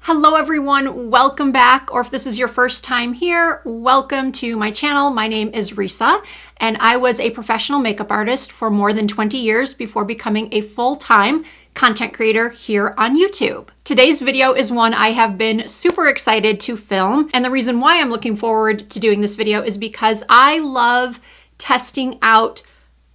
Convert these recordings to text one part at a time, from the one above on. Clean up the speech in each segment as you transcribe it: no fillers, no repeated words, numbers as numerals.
Hello everyone, welcome back, or if this is your first time here, welcome to my channel. My name is Risa, and I was a professional makeup artist for more than 20 years before becoming a full-time content creator here on YouTube. Today's video is one I have been super excited to film, and the reason why I'm looking forward to doing this video is because I love testing out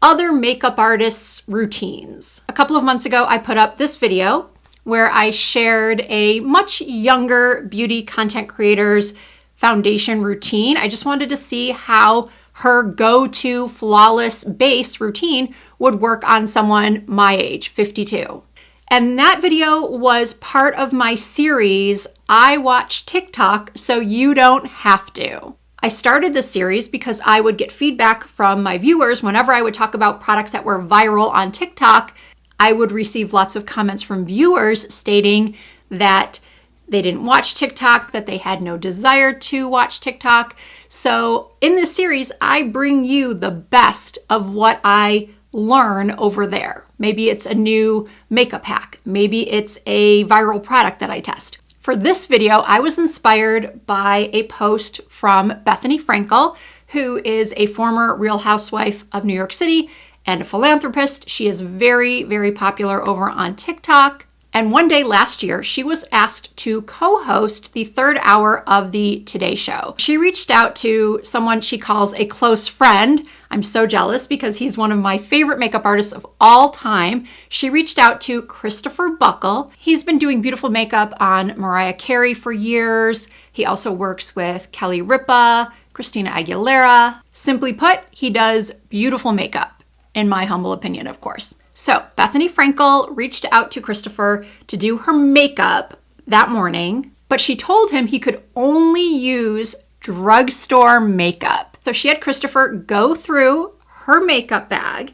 other makeup artists' routines. A couple of months ago, I put up this video where I shared a much younger beauty content creator's foundation routine. I just wanted to see how her go-to flawless base routine would work on someone my age, 52. And that video was part of my series, I Watch TikTok So You Don't Have To. I started this series because I would get feedback from my viewers whenever I would talk about products that were viral on TikTok. I would receive lots of comments from viewers stating that they didn't watch TikTok, that they had no desire to watch TikTok. So in this series, I bring you the best of what I learn over there. Maybe it's a new makeup hack. Maybe it's a viral product that I test. For this video, I was inspired by a post from Bethany Frankel, who is a former Real Housewife of New York City and a philanthropist. She is very, very popular over on TikTok. And one day last year, she was asked to co-host the third hour of the Today Show. She reached out to someone she calls a close friend. I'm so jealous because he's one of my favorite makeup artists of all time. She reached out to Christopher Buckle. He's been doing beautiful makeup on Mariah Carey for years. He also works with Kelly Ripa, Christina Aguilera. Simply put, he does beautiful makeup. In my humble opinion, of course. So Bethany Frankel reached out to Christopher to do her makeup that morning, but she told him he could only use drugstore makeup. So she had Christopher go through her makeup bag,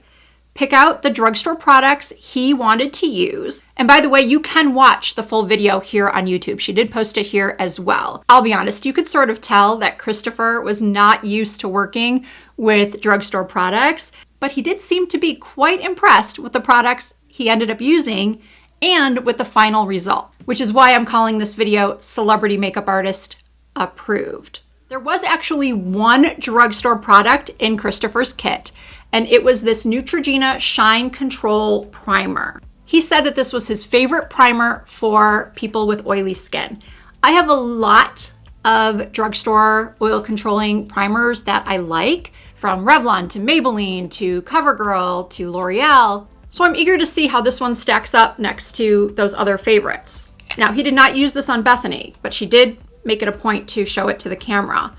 pick out the drugstore products he wanted to use. And by the way, you can watch the full video here on YouTube. She did post it here as well. I'll be honest, you could sort of tell that Christopher was not used to working with drugstore products, but he did seem to be quite impressed with the products he ended up using and with the final result, which is why I'm calling this video Celebrity Makeup Artist Approved. There was actually one drugstore product in Christopher's kit, and it was this Neutrogena Shine Control Primer. He said that this was his favorite primer for people with oily skin. I have a lot of drugstore oil controlling primers that I like, from Revlon to Maybelline to CoverGirl to L'Oreal. So I'm eager to see how this one stacks up next to those other favorites. Now, he did not use this on Bethany, but she did make it a point to show it to the camera.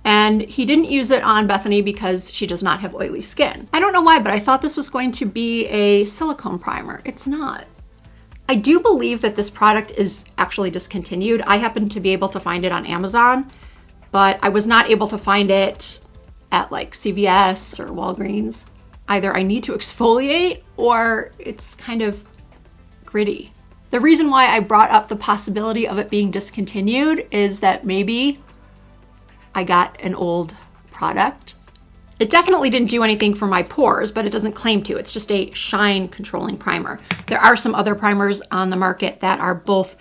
And he didn't use it on Bethany because she does not have oily skin. I don't know why, but I thought this was going to be a silicone primer. It's not. I do believe that this product is actually discontinued. I happen to be able to find it on Amazon, but I was not able to find it at like CVS or Walgreens. Either I need to exfoliate or it's kind of gritty. The reason why I brought up the possibility of it being discontinued is that maybe I got an old product. It definitely didn't do anything for my pores, but it doesn't claim to. It's just a shine controlling primer. There are some other primers on the market that are both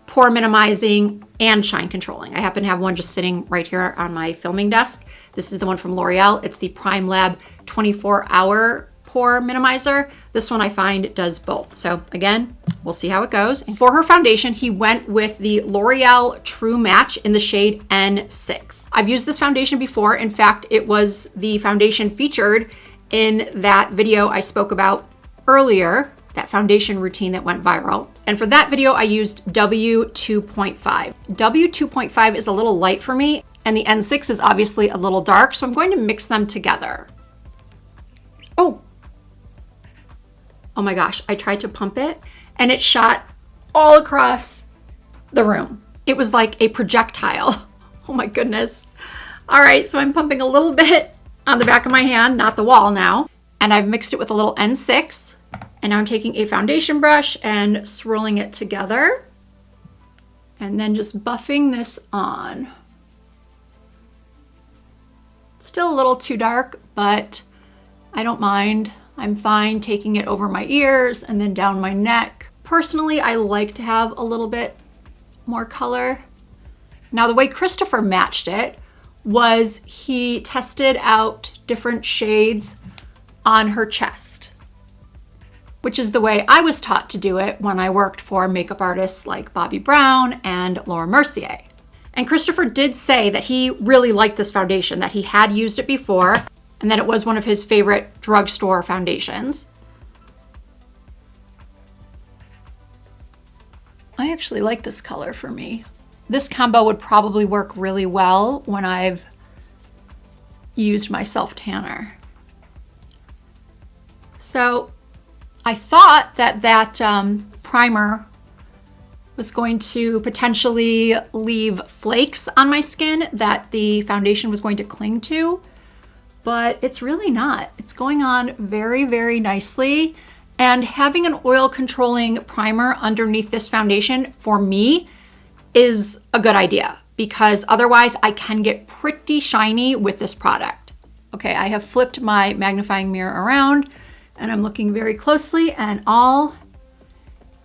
pore minimizing and shine controlling. I happen to have one just sitting right here on my filming desk. This is the one from L'Oreal. It's the Prime Lab 24-hour pore minimizer. This one I find does both. So again, we'll see how it goes. And for her foundation, he went with the L'Oreal True Match in the shade N6. I've used this foundation before. In fact, it was the foundation featured in that video I spoke about earlier, that foundation routine that went viral. And for that video, I used W2.5. W2.5 is a little light for me, and the N6 is obviously a little dark, so I'm going to mix them together. Oh my gosh, I tried to pump it, and it shot all across the room. It was like a projectile. Oh my goodness. All right, so I'm pumping a little bit on the back of my hand, not the wall now, and I've mixed it with a little N6. And now I'm taking a foundation brush and swirling it together and then just buffing this on. Still a little too dark, but I don't mind. I'm fine taking it over my ears and then down my neck. Personally, I like to have a little bit more color. Now the way Christopher matched it was he tested out different shades on her chest, which is the way I was taught to do it when I worked for makeup artists like Bobbi Brown and Laura Mercier. And Christopher did say that he really liked this foundation, that he had used it before, and that it was one of his favorite drugstore foundations. I actually like this color for me. This combo would probably work really well when I've used my self-tanner. So I thought that primer was going to potentially leave flakes on my skin that the foundation was going to cling to, but it's really not. It's going on very, very nicely. And having an oil controlling primer underneath this foundation for me is a good idea, because otherwise I can get pretty shiny with this product. Okay, I have flipped my magnifying mirror around and I'm looking very closely and all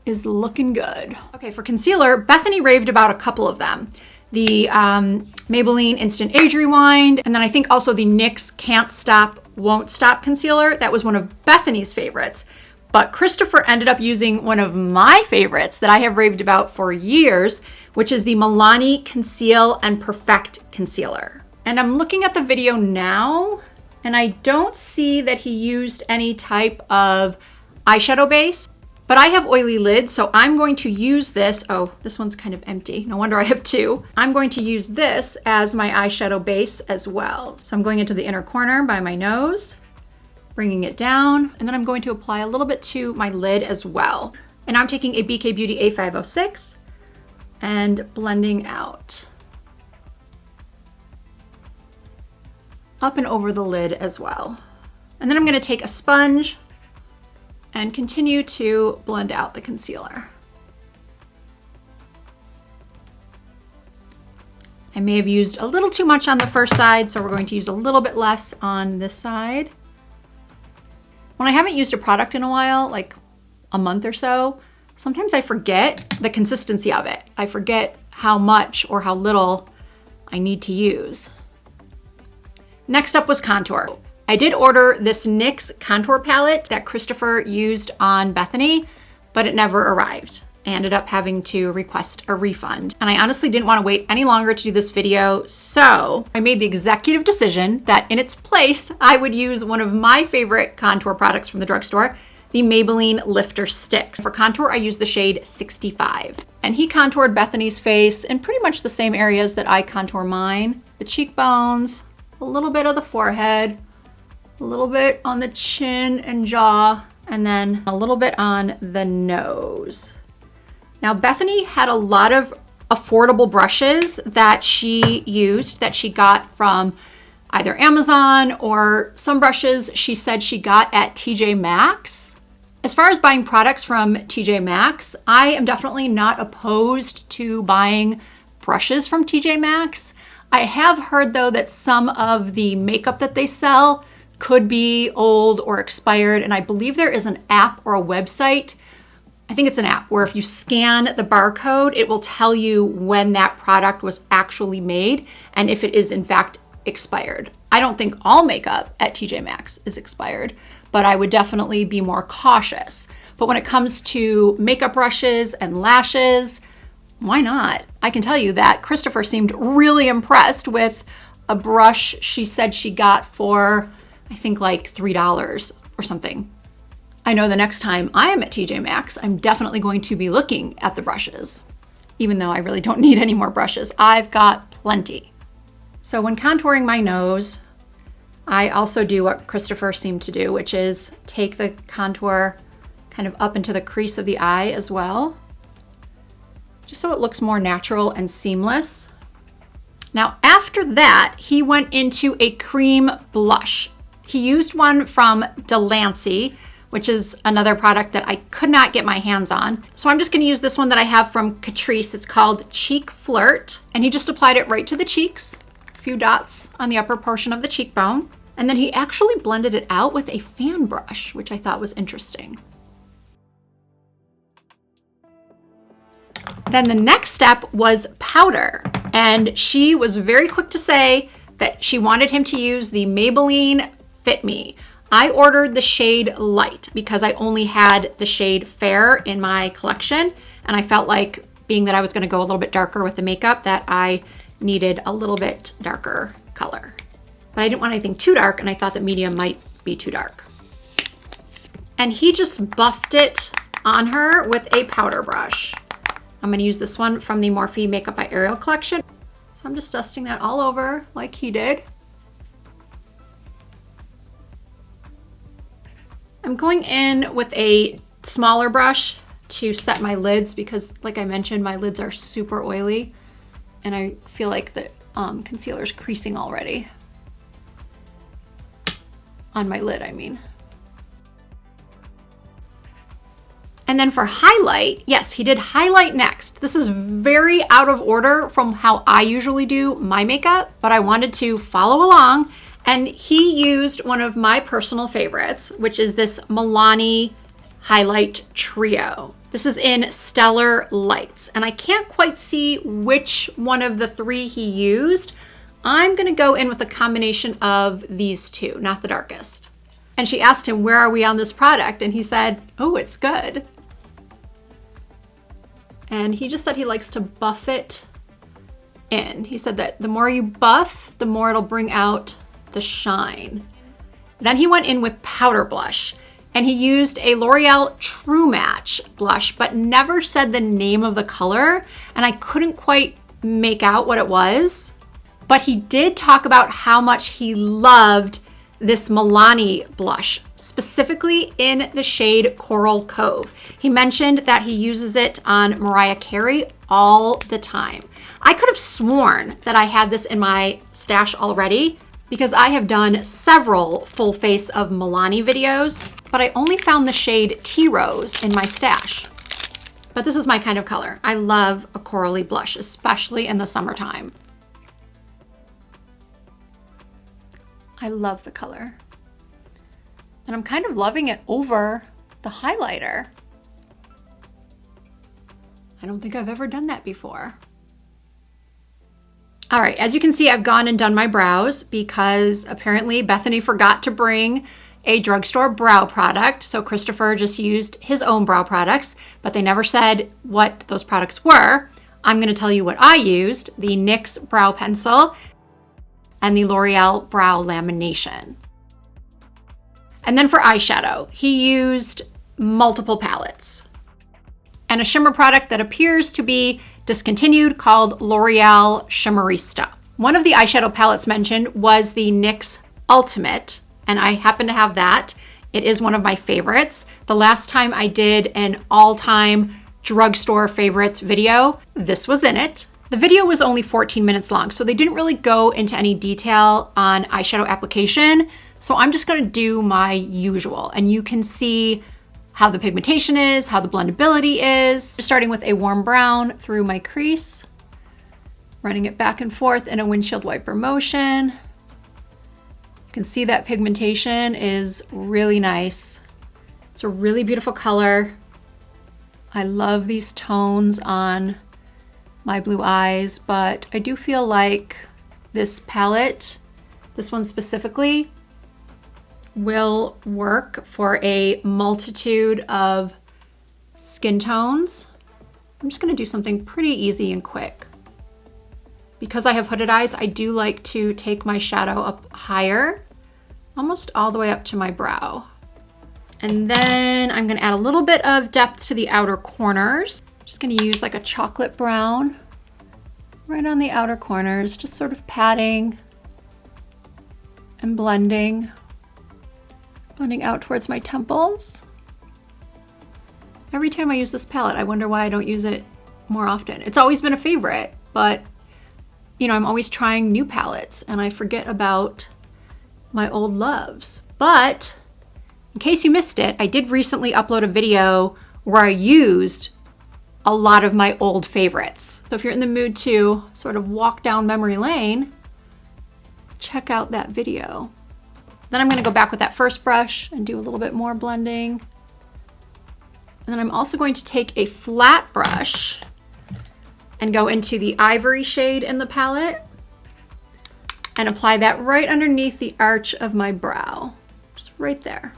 is looking good. Okay, for concealer, Bethany raved about a couple of them. The Maybelline Instant Age Rewind, and then I think also the NYX Can't Stop, Won't Stop concealer. That was one of Bethany's favorites. But Christopher ended up using one of my favorites that I have raved about for years, which is the Milani Conceal and Perfect Concealer. And I'm looking at the video now, and I don't see that he used any type of eyeshadow base, but I have oily lids, so I'm going to use this. Oh, this one's kind of empty. No wonder I have two. I'm going to use this as my eyeshadow base as well. So I'm going into the inner corner by my nose, bringing it down, and then I'm going to apply a little bit to my lid as well. And I'm taking a BK Beauty A506 and blending out. Up and over the lid as well. And then I'm going to take a sponge and continue to blend out the concealer. I may have used a little too much on the first side, so we're going to use a little bit less on this side. When I haven't used a product in a while, like a month or so, sometimes I forget the consistency of it. I forget how much or how little I need to use. Next up was contour. I did order this NYX contour palette that Christopher used on Bethany, but it never arrived. I ended up having to request a refund. And I honestly didn't want to wait any longer to do this video, so I made the executive decision that in its place, I would use one of my favorite contour products from the drugstore, the Maybelline Lifter Sticks. For contour, I used the shade 65. And he contoured Bethany's face in pretty much the same areas that I contour mine. The cheekbones, a little bit of the forehead, a little bit on the chin and jaw, and then a little bit on the nose. Now, Bethany had a lot of affordable brushes that she used that she got from either Amazon or some brushes she said she got at TJ Maxx. As far as buying products from TJ Maxx, I am definitely not opposed to buying brushes from TJ Maxx. I have heard though that some of the makeup that they sell could be old or expired, and I believe there is an app or a website, I think it's an app, where if you scan the barcode, it will tell you when that product was actually made and if it is in fact expired. I don't think all makeup at TJ Maxx is expired, but I would definitely be more cautious. But when it comes to makeup brushes and lashes, why not? I can tell you that Christopher seemed really impressed with a brush she said she got for, I think like $3 or something. I know the next time I am at TJ Maxx, I'm definitely going to be looking at the brushes, even though I really don't need any more brushes. I've got plenty. So when contouring my nose, I also do what Christopher seemed to do, which is take the contour kind of up into the crease of the eye as well, just so it looks more natural and seamless. Now, after that, he went into a cream blush. He used one from Delancey, which is another product that I could not get my hands on. So I'm just gonna use this one that I have from Catrice. It's called Cheek Flirt. And he just applied it right to the cheeks, a few dots on the upper portion of the cheekbone. And then he actually blended it out with a fan brush, which I thought was interesting. Then the next step was powder. And she was very quick to say that she wanted him to use the Maybelline Fit Me. I ordered the shade Light because I only had the shade Fair in my collection. And I felt like, being that I was going to go a little bit darker with the makeup, that I needed a little bit darker color. But I didn't want anything too dark, and I thought that medium might be too dark. And he just buffed it on her with a powder brush. I'm going to use this one from the Morphe Makeup by Ariel collection. So I'm just dusting that all over like he did. I'm going in with a smaller brush to set my lids because, like I mentioned, my lids are super oily and I feel like the concealer is creasing already. On my lid, I mean. And then for highlight, yes, he did highlight next. This is very out of order from how I usually do my makeup, but I wanted to follow along. And he used one of my personal favorites, which is this Milani Highlight Trio. This is in Stellar Lights, and I can't quite see which one of the three he used. I'm gonna go in with a combination of these two, not the darkest. And she asked him, where are we on this product? And he said, oh, it's good. And he just said he likes to buff it in. He said that the more you buff, the more it'll bring out the shine. Then he went in with powder blush and he used a L'Oreal True Match blush, but never said the name of the color. And I couldn't quite make out what it was, but he did talk about how much he loved this Milani blush, specifically in the shade Coral Cove. He mentioned that he uses it on Mariah Carey all the time. I could have sworn that I had this in my stash already because I have done several full face of Milani videos, but I only found the shade Tea Rose in my stash. But this is my kind of color. I love a corally blush, especially in the summertime. I love the color. And I'm kind of loving it over the highlighter. I don't think I've ever done that before. All right, as you can see, I've gone and done my brows because apparently Bethany forgot to bring a drugstore brow product. So Christopher just used his own brow products, but they never said what those products were. I'm gonna tell you what I used: the NYX brow pencil and the L'Oreal brow lamination. And then for eyeshadow, he used multiple palettes and a shimmer product that appears to be discontinued called L'Oreal Shimmerista. One of the eyeshadow palettes mentioned was the NYX Ultimate, and I happen to have that. It is one of my favorites. The last time I did an all-time drugstore favorites video, this was in it. The video was only 14 minutes long, so they didn't really go into any detail on eyeshadow application. So I'm just gonna do my usual, and you can see how the pigmentation is, how the blendability is. Just starting with a warm brown through my crease, running it back and forth in a windshield wiper motion. You can see that pigmentation is really nice. It's a really beautiful color. I love these tones on my blue eyes, but I do feel like this palette, this one specifically, will work for a multitude of skin tones. I'm just gonna do something pretty easy and quick. Because I have hooded eyes, I do like to take my shadow up higher, almost all the way up to my brow. And then I'm gonna add a little bit of depth to the outer corners. Just gonna use like a chocolate brown right on the outer corners, just sort of patting and blending out towards my temples. Every time I use this palette, I wonder why I don't use it more often. It's always been a favorite, but you know, I'm always trying new palettes and I forget about my old loves. But in case you missed it, I did recently upload a video where I used a lot of my old favorites. So if you're in the mood to sort of walk down memory lane, check out that video. Then I'm gonna go back with that first brush and do a little bit more blending. And then I'm also going to take a flat brush and go into the ivory shade in the palette and apply that right underneath the arch of my brow, just right there.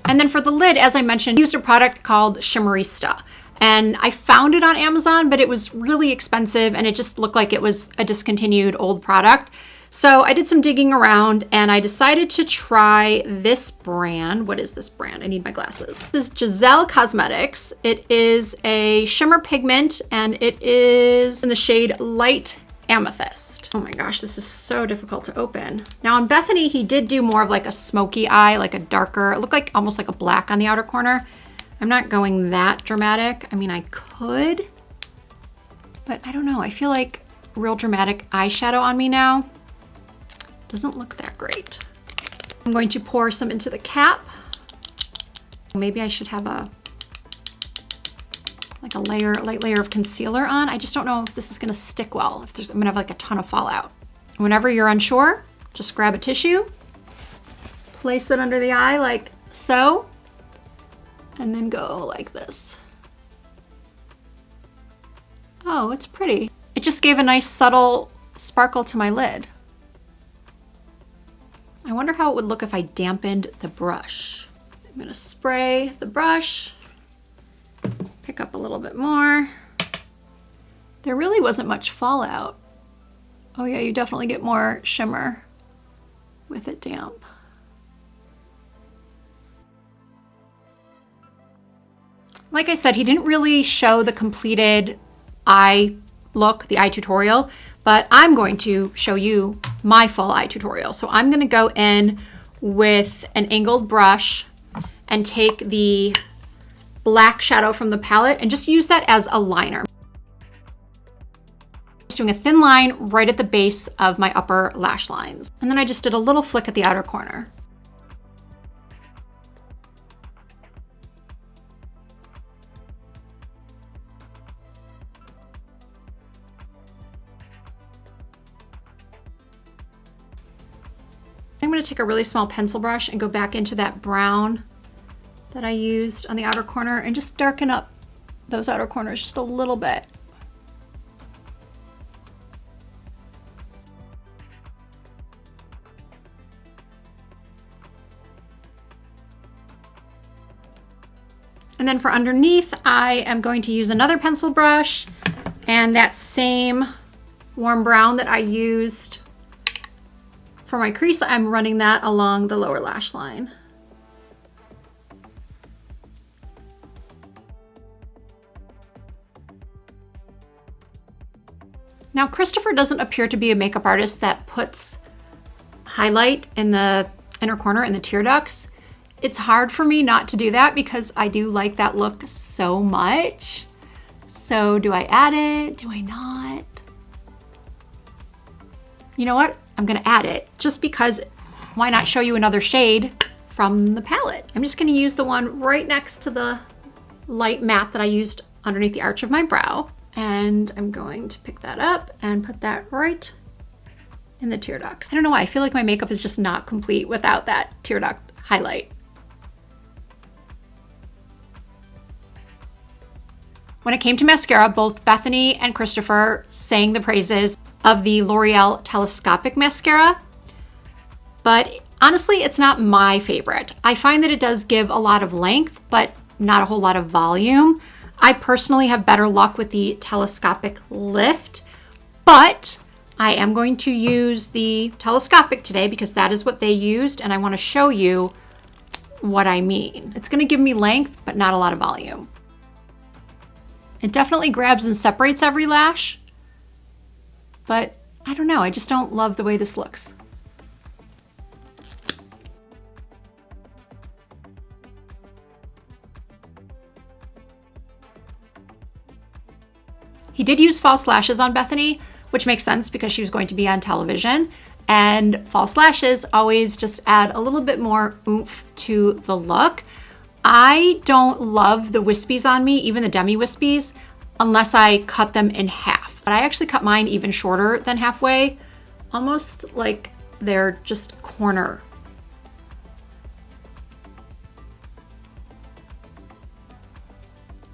And then for the lid, as I mentioned, I used a product called Shimmerista. And I found it on Amazon, but it was really expensive and it just looked like it was a discontinued old product. So I did some digging around and I decided to try this brand. What is this brand? I need my glasses. This is Giselle Cosmetics. It is a shimmer pigment and it is in the shade Light Amethyst. Oh my gosh, this is so difficult to open. Now on Bethany, he did do more of like a smoky eye, like a darker, it looked like almost like a black on the outer corner. I'm not going that dramatic. I mean, I could, but I don't know. I feel like real dramatic eyeshadow on me now doesn't look that great. I'm going to pour some into the cap. Maybe I should have a light layer of concealer on. I just don't know if this is gonna stick well. I'm gonna have like a ton of fallout. Whenever you're unsure, just grab a tissue, place it under the eye like so, and then go like this. Oh, it's pretty. It just gave a nice subtle sparkle to my lid. I wonder how it would look if I dampened the brush. I'm gonna spray the brush, pick up a little bit more. There really wasn't much fallout. Oh yeah, you definitely get more shimmer with it damp. Like I said, he didn't really show the completed eye look, the eye tutorial, but I'm going to show you my full eye tutorial. So I'm gonna go in with an angled brush and take the black shadow from the palette and just use that as a liner. Just doing a thin line right at the base of my upper lash lines. And then I just did a little flick at the outer corner. I'm going to take a really small pencil brush and go back into that brown that I used on the outer corner and just darken up those outer corners just a little bit. And then for underneath, I am going to use another pencil brush and that same warm brown that I used for my crease, I'm running that along the lower lash line. Now, Christopher doesn't appear to be a makeup artist that puts highlight in the inner corner in the tear ducts. It's hard for me not to do that because I do like that look so much. So do I add it? Do I not? You know what? I'm gonna add it just because why not show you another shade from the palette? I'm just gonna use the one right next to the light matte that I used underneath the arch of my brow. And I'm going to pick that up and put that right in the tear ducts. I don't know why, I feel like my makeup is just not complete without that tear duct highlight. When it came to mascara, both Bethany and Christopher sang the praises of the L'Oreal Telescopic Mascara, but honestly, it's not my favorite. I find that it does give a lot of length, but not a whole lot of volume. I personally have better luck with the Telescopic Lift, but I am going to use the Telescopic today because that is what they used, and I want to show you what I mean. It's going to give me length, but not a lot of volume. It definitely grabs and separates every lash, but I don't know, I just don't love the way this looks. He did use false lashes on Bethany, which makes sense because she was going to be on television, and false lashes always just add a little bit more oomph to the look. I don't love the wispies on me, even the demi wispies, unless I cut them in half. But I actually cut mine even shorter than halfway, almost like they're just a corner.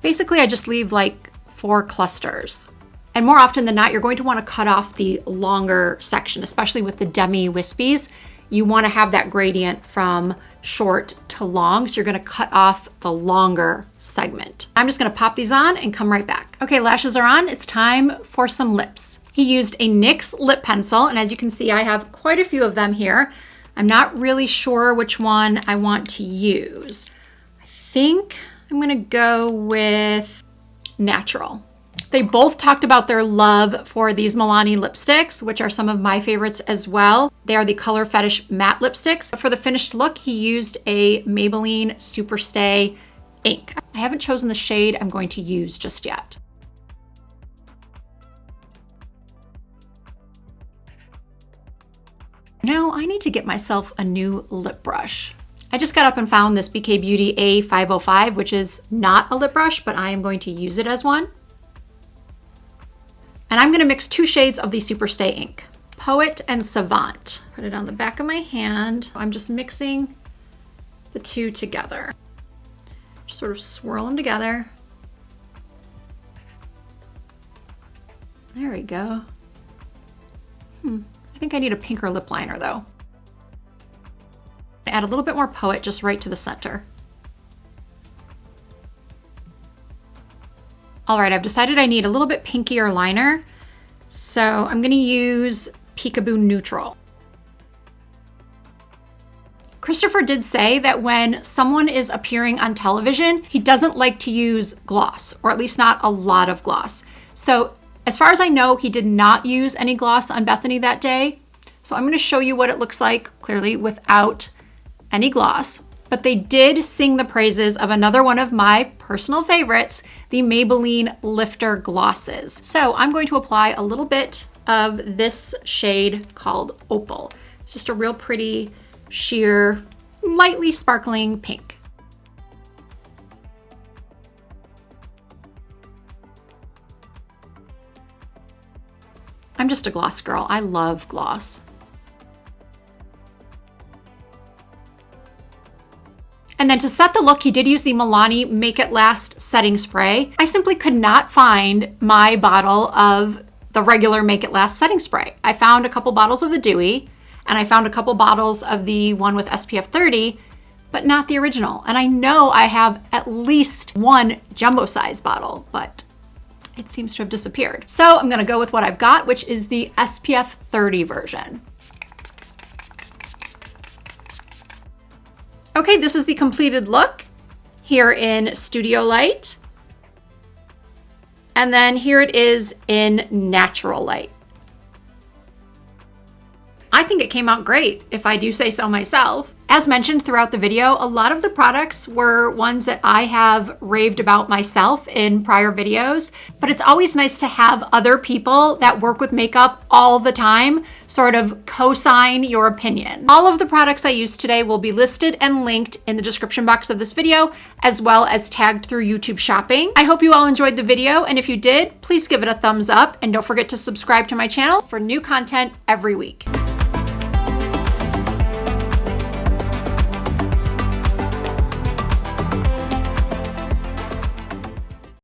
Basically, I just leave like 4 clusters. And more often than not, you're going to want to cut off the longer section, especially with the demi wispies. You want to have that gradient from short to long, so you're going to cut off the longer segment. I'm just going to pop these on and come right back. Okay, lashes are on. It's time for some lips. He used a NYX lip pencil, and as you can see, I have quite a few of them here. I'm not really sure which one I want to use. I think I'm going to go with Natural. They both talked about their love for these Milani lipsticks, which are some of my favorites as well. They are the Color Fetish matte lipsticks. For the finished look, he used a Maybelline Superstay ink. I haven't chosen the shade I'm going to use just yet. Now I need to get myself a new lip brush. I just got up and found this BK Beauty A505, which is not a lip brush, but I am going to use it as one. And I'm going to mix 2 shades of the Superstay ink, Poet and Savant. Put it on the back of my hand. I'm just mixing the 2 together. Just sort of swirl them together. There we go. I think I need a pinker lip liner though. Add a little bit more Poet just right to the center. All right, I've decided I need a little bit pinkier liner, so I'm gonna use Peekaboo Neutral. Christopher did say that when someone is appearing on television, he doesn't like to use gloss, or at least not a lot of gloss. So as far as I know, he did not use any gloss on Bethany that day. So I'm gonna show you what it looks like, clearly without any gloss. But they did sing the praises of another one of my personal favorites, the Maybelline Lifter Glosses. So I'm going to apply a little bit of this shade called Opal. It's just a real pretty, sheer, lightly sparkling pink. I'm just a gloss girl. I love gloss. And then to set the look, he did use the Milani Make It Last setting spray. I simply could not find my bottle of the regular Make It Last setting spray. I found a couple bottles of the Dewy, and I found a couple bottles of the one with SPF 30, but not the original. And I know I have at least 1 jumbo size bottle, but it seems to have disappeared. So I'm gonna go with what I've got, which is the SPF 30 version. Okay, this is the completed look here in Studio Light. And then here it is in Natural Light. I think it came out great, if I do say so myself. As mentioned throughout the video, a lot of the products were ones that I have raved about myself in prior videos, but it's always nice to have other people that work with makeup all the time sort of co-sign your opinion. All of the products I used today will be listed and linked in the description box of this video, as well as tagged through YouTube Shopping. I hope you all enjoyed the video, and if you did, please give it a thumbs up, and don't forget to subscribe to my channel for new content every week.